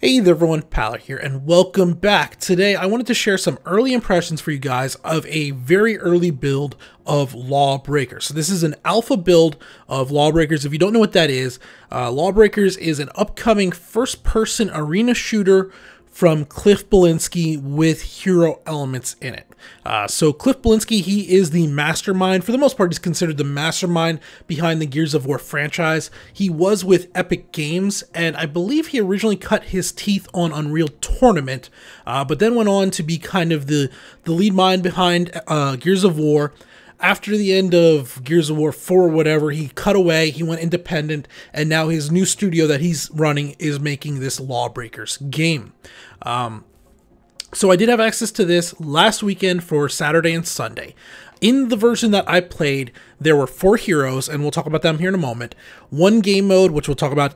Hey there everyone, Pala here, and welcome back. Today I wanted to share some early impressions for you guys of a very early build of Lawbreakers. So this is an alpha build of Lawbreakers. If you don't know what that is, Lawbreakers is an upcoming first-person arena shooter from Cliff Belinsky with hero elements in it. So Cliff Belinsky, he is the mastermind. For the most part, he's considered the mastermind behind the Gears of War franchise. He was with Epic Games, and I believe he originally cut his teeth on Unreal Tournament, but then went on to be kind of the lead mind behind Gears of War. After the end of Gears of War 4 or whatever, he cut away, he went independent, and now his new studio that he's running is making this Lawbreakers game. So I did have access to this last weekend for Saturday and Sunday. In the version that I played, there were 4 heroes, and we'll talk about them here in a moment. 1 game mode, which we'll talk about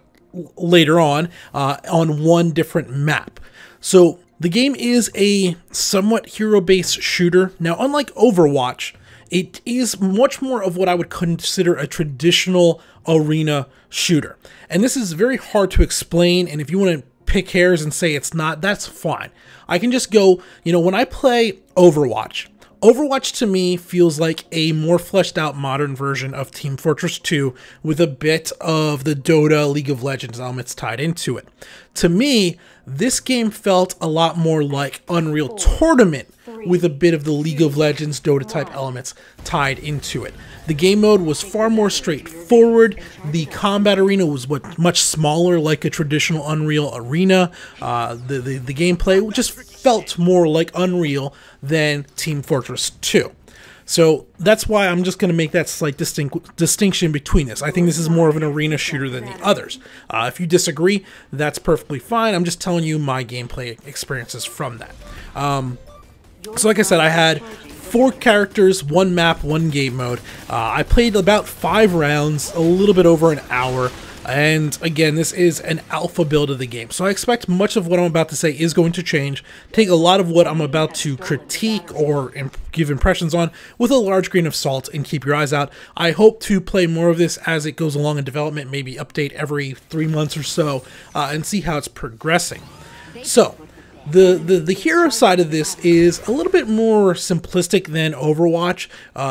later on one different map. So the game is a somewhat hero-based shooter. Now, unlike Overwatch, it is much more of what I would consider a traditional arena shooter. And this is very hard to explain, and if you want to pick hairs and say it's not, that's fine. I can just go, when I play Overwatch, Overwatch to me feels like a more fleshed out modern version of Team Fortress 2 with a bit of the Dota League of Legends elements tied into it. To me, this game felt a lot more like Unreal Tournament with a bit of the League of Legends Dota type elements tied into it. The game mode was far more straightforward. The combat arena was much smaller, like a traditional Unreal arena. The gameplay just felt more like Unreal than Team Fortress 2. So that's why I'm just going to make that slight distinction between this. I think this is more of an arena shooter than the others. If you disagree, that's perfectly fine. I'm just telling you my gameplay experiences from that. So like I said, I had 4 characters, 1 map, 1 game mode. I played about 5 rounds, a little bit over an hour. And again, this is an alpha build of the game. So I expect much of what I'm about to say is going to change. Take a lot of what I'm about to critique or give impressions on with a large grain of salt and keep your eyes out. I hope to play more of this as it goes along in development, maybe update every 3 months or so, and see how it's progressing. So the hero side of this is a little bit more simplistic than Overwatch.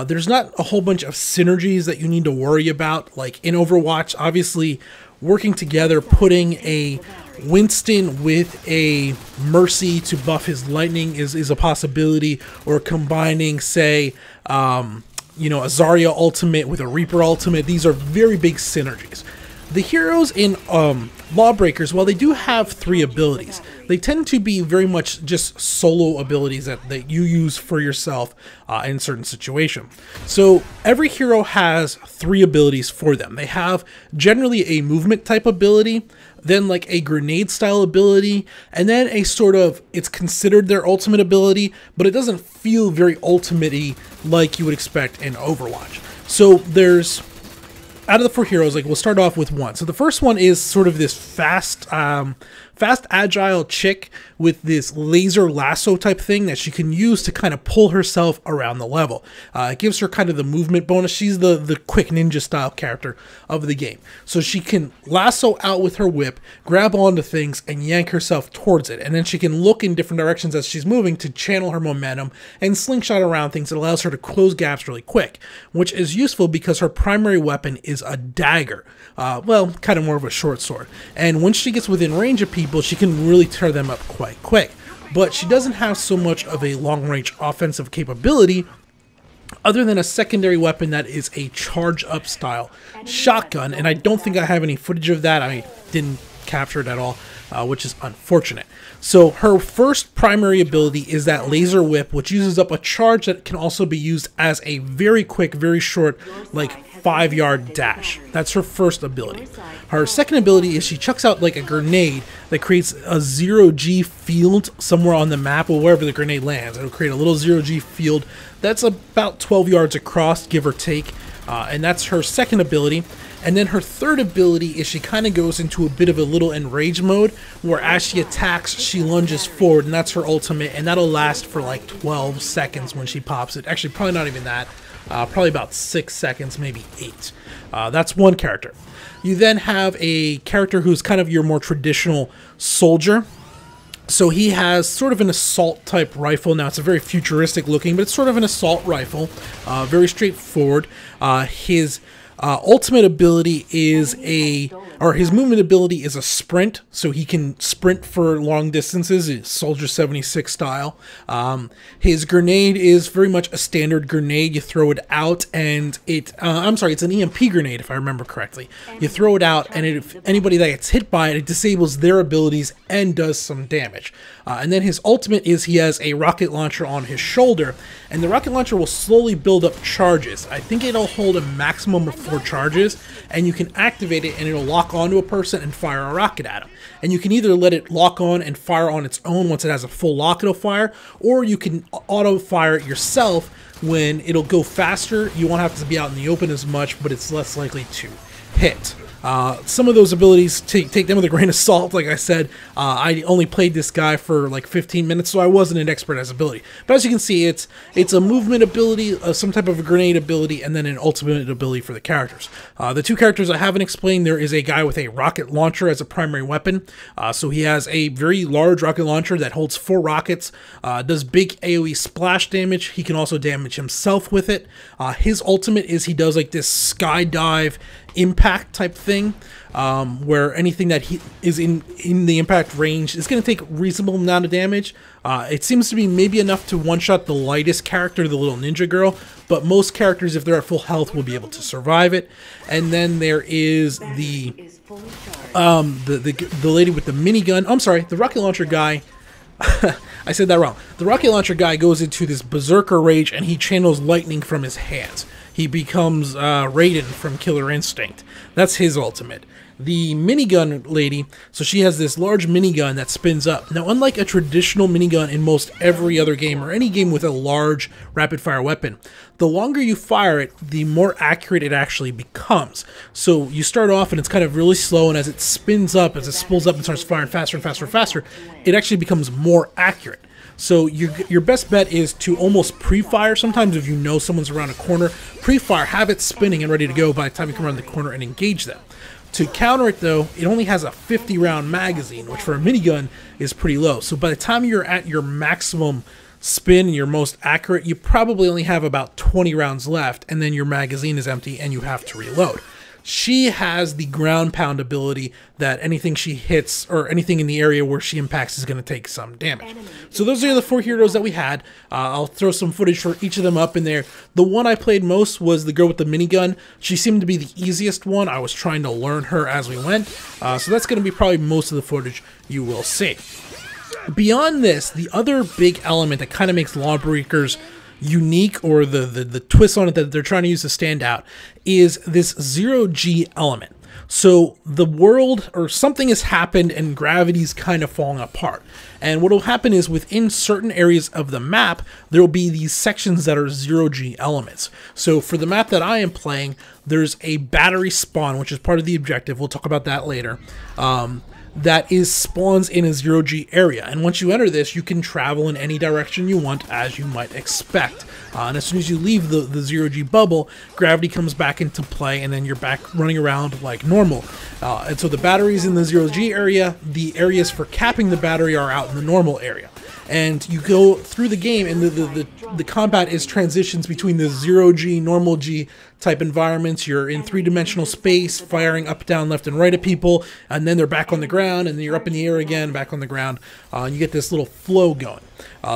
There's not a whole bunch of synergies that you need to worry about. Like in Overwatch, obviously working together, putting a Winston with a Mercy to buff his lightning is a possibility, or combining, say, a Zarya ultimate with a Reaper ultimate. These are very big synergies. The heroes in Lawbreakers, while they do have 3 abilities, they tend to be very much just solo abilities that you use for yourself in certain situations. So every hero has 3 abilities for them. They have generally a movement type ability, then like a grenade style ability, and then a sort of, it's considered their ultimate ability, but it doesn't feel very ultimate-y like you would expect in Overwatch. So there's, out of the 4 heroes, like we'll start off with 1. So the first one is sort of this fast agile chick with this laser lasso type thing that she can use to kind of pull herself around the level. It gives her kind of the movement bonus. She's the quick ninja style character of the game. So she can lasso out with her whip, grab onto things, and yank herself towards it. And then she can look in different directions as she's moving to channel her momentum and slingshot around things. It allows her to close gaps really quick, which is useful because her primary weapon is a dagger. Well, kind of more of a short sword. And once she gets within range of people, she can really tear them up quite quick. But she doesn't have so much of a long-range offensive capability other than a secondary weapon that is a charge-up style shotgun. And I don't think I have any footage of that. I didn't capture it at all, which is unfortunate. So her first primary ability is that laser whip, which uses up a charge that can also be used as a very quick, very short, like 5-yard dash. That's her first ability. Her second ability is she chucks out like a grenade that creates a 0G field somewhere on the map, or wherever the grenade lands. It'll create a little 0G field that's about 12 yards across, give or take, and that's her second ability. And then her third ability is she kind of goes into a bit of a little enrage mode, where as she attacks, she lunges forward, and that's her ultimate, and that'll last for like 12 seconds when she pops it. Actually, probably not even that. probably about 6 seconds, maybe 8. That's one character. You then have a character who's kind of your more traditional soldier. So he has sort of an assault type rifle. Now it's a very futuristic looking, but it's sort of an assault rifle. Very straightforward. His ultimate ability is his movement ability is a sprint, so he can sprint for long distances, Soldier 76 style. His grenade is very much a standard grenade. You throw it out and it's an EMP grenade if I remember correctly. You throw it out and if anybody that gets hit by it, it disables their abilities and does some damage. And then his ultimate is he has a rocket launcher on his shoulder, and the rocket launcher will slowly build up charges. I think it'll hold a maximum of 4 charges, and you can activate it and it'll lock onto a person and fire a rocket at him. And you can either let it lock on and fire on its own. Once it has a full lock, it'll fire, or you can auto fire it yourself. When it'll go faster, you won't have to be out in the open as much, but it's less likely to hit. Some of those abilities, take them with a grain of salt. Like I said, I only played this guy for like 15 minutes, so I wasn't an expert as ability. But as you can see, it's a movement ability, some type of a grenade ability, and then an ultimate ability for the characters. The 2 characters I haven't explained, there is a guy with a rocket launcher as a primary weapon. So he has a very large rocket launcher that holds 4 rockets, does big AoE splash damage. He can also damage himself with it. His ultimate is he does like this skydive impact type thing, where anything that is in the impact range is going to take a reasonable amount of damage. It seems to be maybe enough to one-shot the lightest character, the little ninja girl, but most characters, if they're at full health, will be able to survive it. And then there is the lady with the minigun. I'm sorry, the rocket launcher guy. I said that wrong. The rocket launcher guy goes into this berserker rage and he channels lightning from his hands. He becomes Raiden from Killer Instinct. That's his ultimate. The minigun lady, so she has this large minigun that spins up. Now, unlike a traditional minigun in most every other game or any game with a large rapid-fire weapon, the longer you fire it, the more accurate it actually becomes. So you start off and it's kind of really slow, and as it spins up, as it spools up and starts firing faster and faster and faster, it actually becomes more accurate. So your best bet is to almost pre-fire. Sometimes if you know someone's around a corner, pre-fire, have it spinning and ready to go by the time you come around the corner and engage them. To counter it though, it only has a 50-round magazine, which for a minigun is pretty low. So by the time you're at your maximum spin, your most accurate, you probably only have about 20 rounds left, and then your magazine is empty and you have to reload. She has the ground pound ability that anything she hits or anything in the area where she impacts is going to take some damage. So those are the 4 heroes that we had. I'll throw some footage for each of them up in there. The one I played most was the girl with the minigun. She seemed to be the easiest one. I was trying to learn her as we went. So that's going to be probably most of the footage you will see. Beyond this, the other big element that kind of makes Lawbreakers unique, or the twist on it that they're trying to use to stand out, is this zero-G element. So the world or something has happened and gravity's kind of falling apart. And what will happen is within certain areas of the map, there will be these sections that are zero-G elements. So for the map that I am playing, there's a battery spawn, which is part of the objective. We'll talk about that later. That spawns in a zero-G area, and once you enter this, you can travel in any direction you want, as you might expect. And as soon as you leave the zero-G bubble, gravity comes back into play, and then you're back running around like normal. And so the battery's in the zero-G area. The areas for capping the battery are out in the normal area. And you go through the game, and the combat is transitions between the zero-G, normal G type environments. You're in 3-dimensional space, firing up, down, left, and right at people, and then they're back on the ground, and then you're up in the air again, back on the ground. You get this little flow going.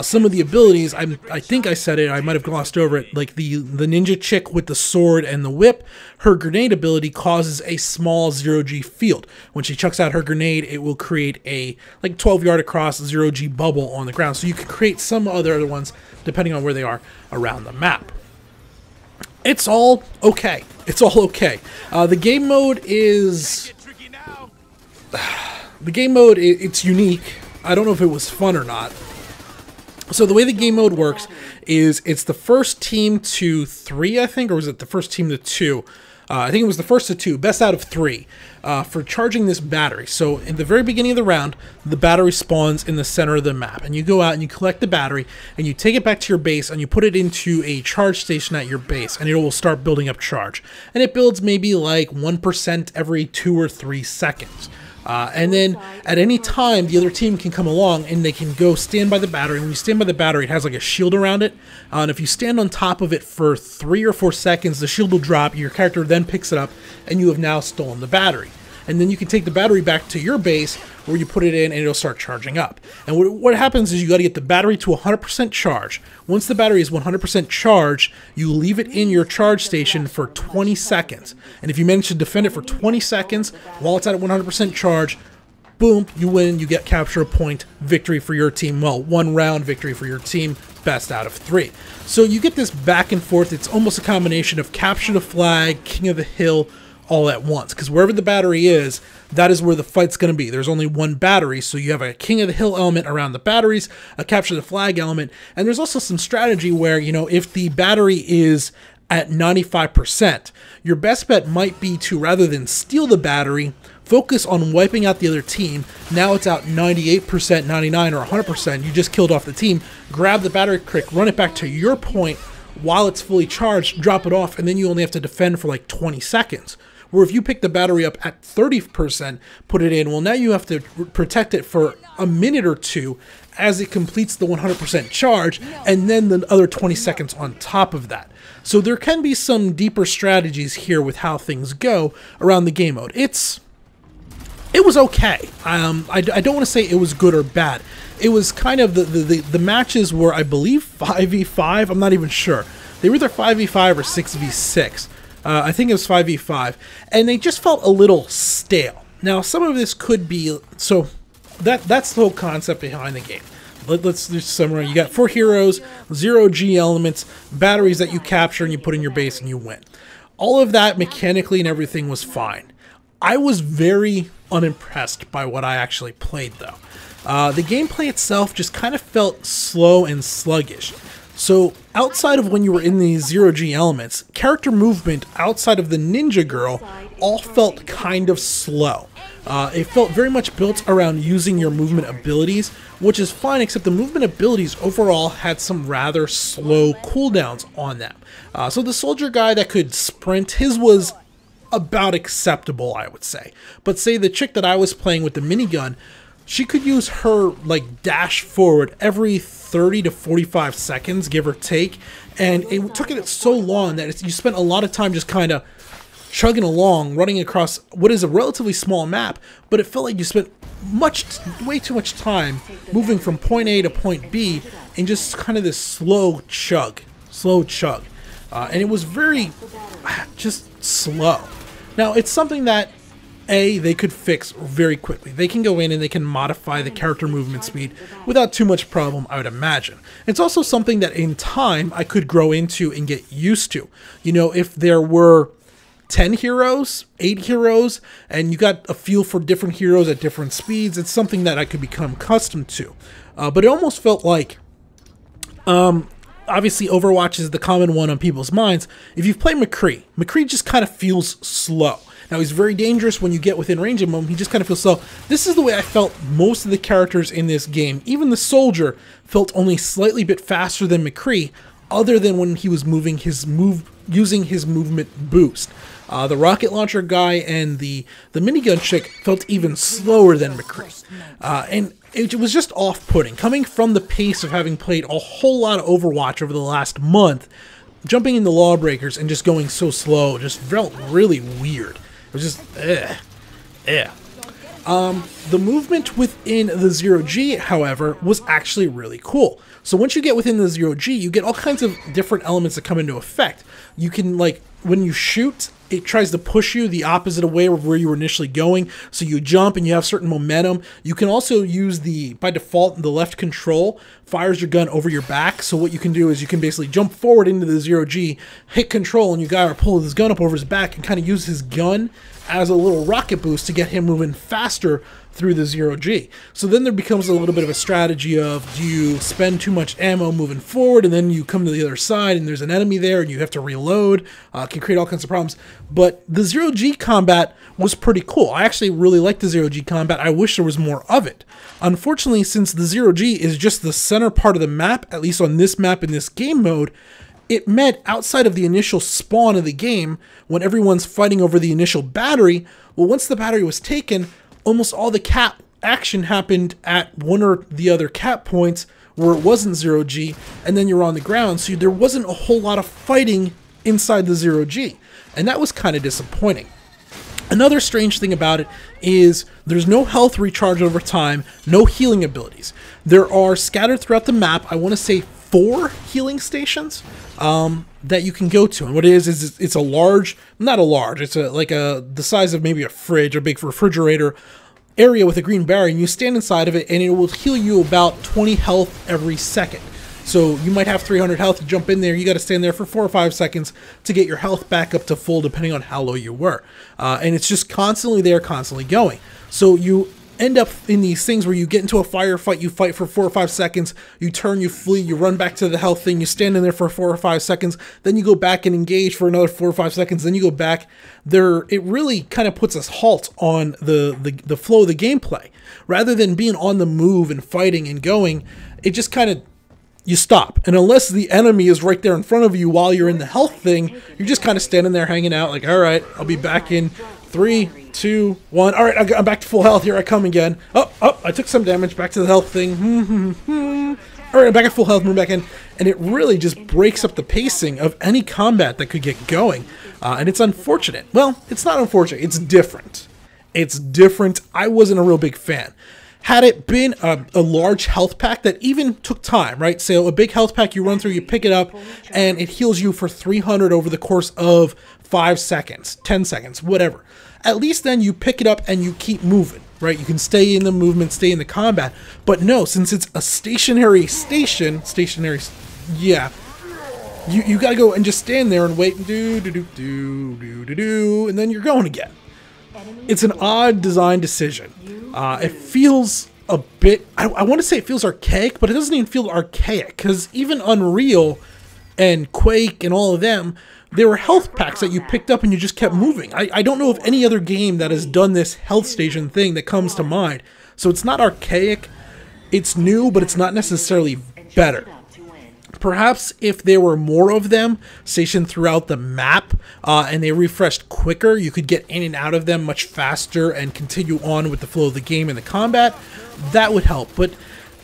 Some of the abilities, I think I said it, I might have glossed over it, like the ninja chick with the sword and the whip, her grenade ability causes a small zero-G field. When she chucks out her grenade, it will create a like 12-yard across zero-G bubble on the ground. So you can create some other ones depending on where they are around the map. It's all okay. It's all okay. The game mode is... The game mode, it's unique. I don't know if it was fun or not. So the way the game mode works is it's the first team to 3, I think, or was it the first team to 2? I think it was the first of 2, best out of 3, for charging this battery. So in the very beginning of the round, the battery spawns in the center of the map, and you go out and you collect the battery, and you take it back to your base, and you put it into a charge station at your base, and it will start building up charge. And it builds maybe like 1% every 2 or 3 seconds. And then at any time, the other team can come along and they can go stand by the battery. When you stand by the battery, it has like a shield around it. And if you stand on top of it for 3 or 4 seconds, the shield will drop. Your character then picks it up, and you have now stolen the battery. And then you can take the battery back to your base where you put it in, and it'll start charging up. And what happens is you got to get the battery to 100% charge. Once the battery is 100% charged, you leave it in your charge station for 20 seconds. And if you manage to defend it for 20 seconds while it's at 100% charge, boom, you win, you get capture a point, victory for your team. Well, 1 round victory for your team, best out of 3. So you get this back and forth. It's almost a combination of capture the flag, king of the hill, all at once, because wherever the battery is, that is where the fight's going to be. There's only one battery, so you have a king of the hill element around the batteries, a capture the flag element, and there's also some strategy where, you know, if the battery is at 95%, your best bet might be to, rather than steal the battery, focus on wiping out the other team. Now it's out 98%, 99, or 100%. You just killed off the team. Grab the battery quick, run it back to your point while it's fully charged, drop it off, and then you only have to defend for like 20 seconds. Where if you pick the battery up at 30%, put it in, well, now you have to protect it for a minute or 2 as it completes the 100% charge, and then the other 20 seconds on top of that. So there can be some deeper strategies here with how things go around the game mode. It was okay. I don't want to say it was good or bad. It was kind of the matches were, I believe, 5v5. I'm not even sure. They were either 5v5 or 6v6. I think it was 5v5, and they just felt a little stale. Now, some of this could be, so that's the whole concept behind the game. Let's just summarize. You got 4 heroes, 0 G elements, batteries that you capture and you put in your base and you win. All of that mechanically and everything was fine. I was very unimpressed by what I actually played, though. The gameplay itself just kind of felt slow and sluggish. So outside of when you were in these 0 G elements, character movement outside of the ninja girl all felt kind of slow. It felt very much built around using your movement abilities, which is fine, except the movement abilities overall had some rather slow cooldowns on them. So the soldier guy that could sprint, his was about acceptable, I would say. But say the chick that I was playing with the minigun, she could use her like dash forward every 30 to 45 seconds, give or take, and it took it so long that you spent a lot of time just kind of chugging along, running across what is a relatively small map, but it felt like you spent way too much time moving from point A to point B in just kind of this slow chug, and it was very just slow. Now, it's something that they could fix very quickly. They can go in and they can modify the character movement speed without too much problem, I would imagine. It's also something that in time I could grow into and get used to. You know, if there were 10 heroes, 8 heroes, and you got a feel for different heroes at different speeds, it's something that I could become accustomed to. But it almost felt like, obviously Overwatch is the common one on people's minds. If you've played McCree, McCree just kind of feels slow. Now, he's very dangerous when you get within range of him. He just kind of feels slow. This is the way I felt most of the characters in this game. Even the soldier felt only slightly bit faster than McCree, other than when he was using his movement boost. The rocket launcher guy and the minigun chick felt even slower than McCree. And it was just off-putting. Coming from the pace of having played a whole lot of Overwatch over the last month, jumping into Lawbreakers and just going so slow just felt really weird. It was just, The movement within the 0 G, however, was actually really cool. So once you get within the 0 G, you get all kinds of different elements that come into effect. You can, like, when you shoot, it tries to push you the opposite way of where you were initially going. So you jump and you have certain momentum. You can also use by default, the left control fires your gun over your back. So what you can do is you can basically jump forward into the 0 G, hit control, and you gotta pull his gun up over his back and kind of use his gun as a little rocket boost to get him moving faster through the 0G. So then there becomes a little bit of a strategy of, do you spend too much ammo moving forward and then you come to the other side and there's an enemy there and you have to reload. It can create all kinds of problems. But the 0G combat was pretty cool. I actually really liked the 0G combat. I wish there was more of it. Unfortunately, since the 0G is just the center part of the map, at least on this map in this game mode, it meant outside of the initial spawn of the game, when everyone's fighting over the initial battery, well, once the battery was taken, almost all the cap action happened at one or the other cap points where it wasn't 0G, and then you're on the ground, so there wasn't a whole lot of fighting inside the 0G, and that was kind of disappointing. Another strange thing about it is there's no health recharge over time, no healing abilities. There are scattered throughout the map, I want to say 4 healing stations that you can go to. And what it is it's a large, not a large, it's like the size of maybe a fridge or big refrigerator area with a green barrier, and you stand inside of it and it will heal you about 20 health every second. So you might have 300 health, you jump in there, you got to stand there for 4 or 5 seconds to get your health back up to full depending on how low you were. And it's just constantly there, constantly going. So you end up in these things where you get into a firefight, you fight for 4 or 5 seconds, you turn, you flee, you run back to the health thing, you stand in there for 4 or 5 seconds, then you go back and engage for another 4 or 5 seconds, then you go back. It really kind of puts a halt on the flow of the gameplay. Rather than being on the move and fighting and going, it just kind of, you stop. And unless the enemy is right there in front of you while you're in the health thing, you're just kind of standing there hanging out like, all right, I'll be back in 3, 2, 1. All right, I'm back to full health. Here I come again. Oh, I took some damage. Back to the health thing. All right, I'm back at full health. Move back in. And it really just breaks up the pacing of any combat that could get going. And it's unfortunate. Well, it's not unfortunate. It's different. It's different. I wasn't a real big fan. Had it been a large health pack that even took time, right? So a big health pack you run through, you pick it up, and it heals you for 300 over the course of 5 seconds, 10 seconds, whatever. At least then you pick it up and you keep moving, right? You can stay in the movement, stay in the combat. But no, since it's a stationary station, yeah, you got to go and just stand there and wait and do, and then you're going again. It's an odd design decision. It feels a bit, I want to say it feels archaic, but it doesn't even feel archaic, because even Unreal and Quake and all of them, there were health packs that you picked up and you just kept moving. I don't know of any other game that has done this health station thing that comes to mind. So it's not archaic, it's new, but it's not necessarily better. Perhaps if there were more of them stationed throughout the map and they refreshed quicker, you could get in and out of them much faster and continue on with the flow of the game and the combat. That would help. But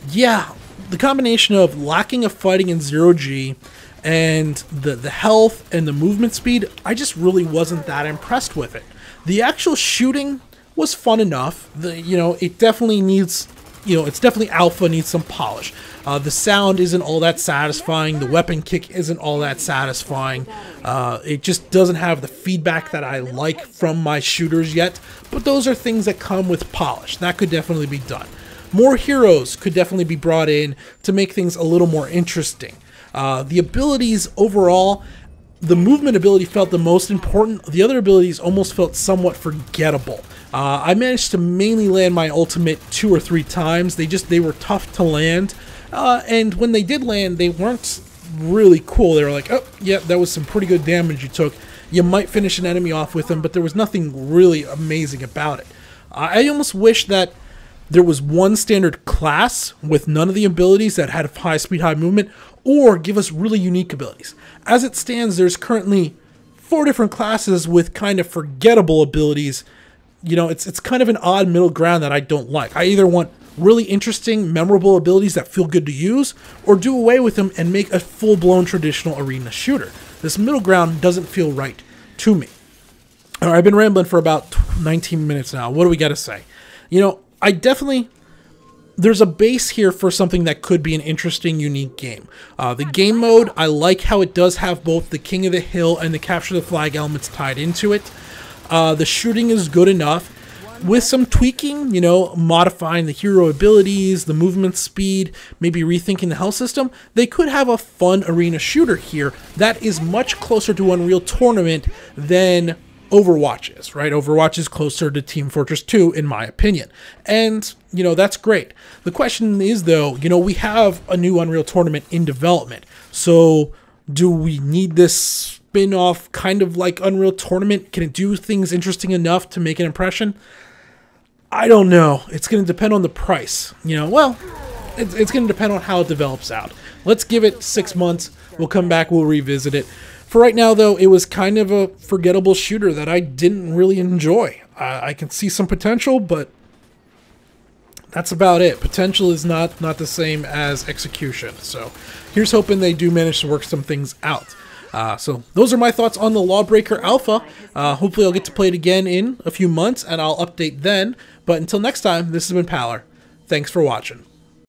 yeah, the combination of lacking of fighting in 0G and the health and the movement speed, I just really wasn't that impressed with it. The actual shooting was fun enough. It definitely needs, it's definitely alpha, needs some polish. The sound isn't all that satisfying. The weapon kick isn't all that satisfying. It just doesn't have the feedback that I like from my shooters yet. But those are things that come with polish. That could definitely be done. More heroes could definitely be brought in to make things a little more interesting. The abilities overall, the movement ability felt the most important. The other abilities almost felt somewhat forgettable. I managed to mainly land my ultimate 2 or 3 times. They were tough to land. And when they did land, they weren't really cool. They were like, oh, yeah, that was some pretty good damage you took. You might finish an enemy off with them, but there was nothing really amazing about it. I almost wish that there was one standard class with none of the abilities that had high speed, high movement, or give us really unique abilities. As it stands, there's currently 4 different classes with kind of forgettable abilities. It's kind of an odd middle ground that I don't like. I either want really interesting, memorable abilities that feel good to use, or do away with them and make a full-blown traditional arena shooter. This middle ground doesn't feel right to me. All right, I've been rambling for about 19 minutes now. What do we got to say? There's a base here for something that could be an interesting, unique game. The game mode, I like how it does have both the King of the Hill and the Capture the Flag elements tied into it. The shooting is good enough. With some tweaking, modifying the hero abilities, the movement speed, maybe rethinking the health system, they could have a fun arena shooter here that is much closer to Unreal Tournament than Overwatch is, right? Overwatch is closer to Team Fortress 2, in my opinion. And, you know, that's great. The question is, though, you know, we have a new Unreal Tournament in development. So do we need this spin-off kind of like Unreal Tournament? Can it do things interesting enough to make an impression? I don't know. It's going to depend on the price. You know, well, it's going to depend on how it develops out. Let's give it 6 months. We'll come back. We'll revisit it. For right now, though, it was kind of a forgettable shooter that I didn't really enjoy. I can see some potential, but that's about it. Potential is not the same as execution. So here's hoping they do manage to work some things out. So those are my thoughts on the Lawbreaker Alpha. Hopefully I'll get to play it again in a few months, and I'll update then. But until next time, this has been Paler. Thanks for watching.